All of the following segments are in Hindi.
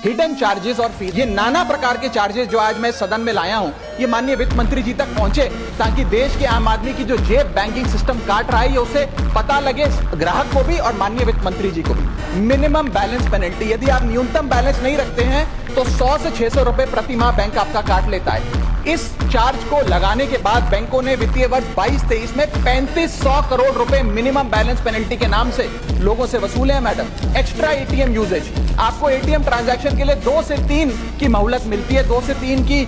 हिडन चार्जेस और फीस, ये नाना प्रकार के चार्जेस जो आज मैं सदन में लाया हूं, ये माननीय वित्त मंत्री जी तक पहुंचे ताकि देश के आम आदमी की जो जेब बैंकिंग सिस्टम काट रहा है ये उसे पता लगे, ग्राहक को भी और माननीय वित्त मंत्री जी को भी। मिनिमम बैलेंस पेनल्टी, यदि आप न्यूनतम बैलेंस नहीं रखते हैं तो 100 से 600 रुपए प्रति माह बैंक आपका काट लेता है। इस चार्ज को लगाने के बाद बैंकों ने वित्तीय वर्ष 22-23 में 3500 करोड़ रुपए मिनिमम बैलेंस पेनल्टी के नाम से लोगों से वसूले हैं। मैडम, एक्स्ट्रा एटीएम यूजेज, आपको एटीएम ट्रांजैक्शन के लिए 2 से 3 की मोहलत मिलती है, 2 से 3 की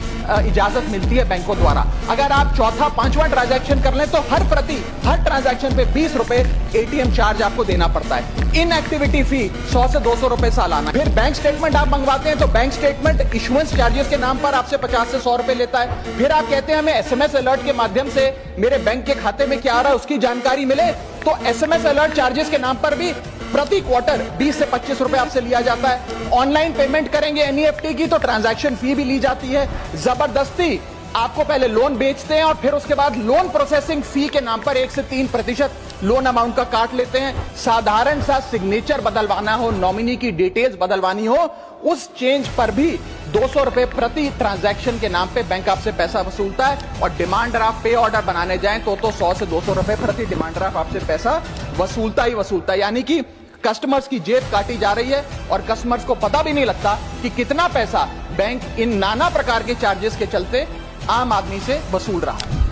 इजाजत मिलती है बैंकों द्वारा। अगर आप चौथा 5वां ट्रांजैक्शन कर लें तो हर ट्रांजैक्शन पे 20 रुपए एटीएम चार्ज आपको देना पड़ता है। इनएक्टिविटी फी 100 से 200 रुपए सालाना। फिर बैंक स्टेटमेंट आप मंगवाते हैं तो बैंक स्टेटमेंट इशुएंस चार्जेस के नाम पर आपसे 50 से 100 रुपए लेता है। फिर आप कहते हैं हमें एसएमएस अलर्ट के माध्यम से मेरे बैंक के खाते में क्या आ रहा है उसकी जानकारी मिले, तो एसएमएस अलर्ट चार्जेस के नाम पर भी प्रति क्वार्टर 20 से 25 रुपए आपसे लिया जाता है। ऑनलाइन पेमेंट करेंगे एनईएफटी की तो ट्रांजैक्शन फी भी ली जाती है। जबरदस्ती आपको पहले लोन बेचते हैं और फिर उसके बाद लोन प्रोसेसिंग फी के नाम पर 1 से 3% लोन अमाउंट का काट लेते हैं। साधारण सा सिग्नेचर बदलवाना हो, नॉमिनी की डिटेल्स बदलवानी हो, उस चेंज पर भी 200 रुपए प्रति ट्रांजैक्शन के नाम पे बैंक आपसे पैसा वसूलता है। और डिमांड ड्राफ्ट पे ऑर्डर बनाने जाएं तो 100 से 200 रुपए प्रति डिमांड ड्राफ्ट आपसे पैसा वसूलता ही वसूलता है। यानी कि कस्टमर्स की जेब काटी जा रही है और कस्टमर्स को पता भी नहीं लगता कि कितना पैसा बैंक इन नाना प्रकार के चार्जेस के चलते आम आदमी से वसूल रहा है।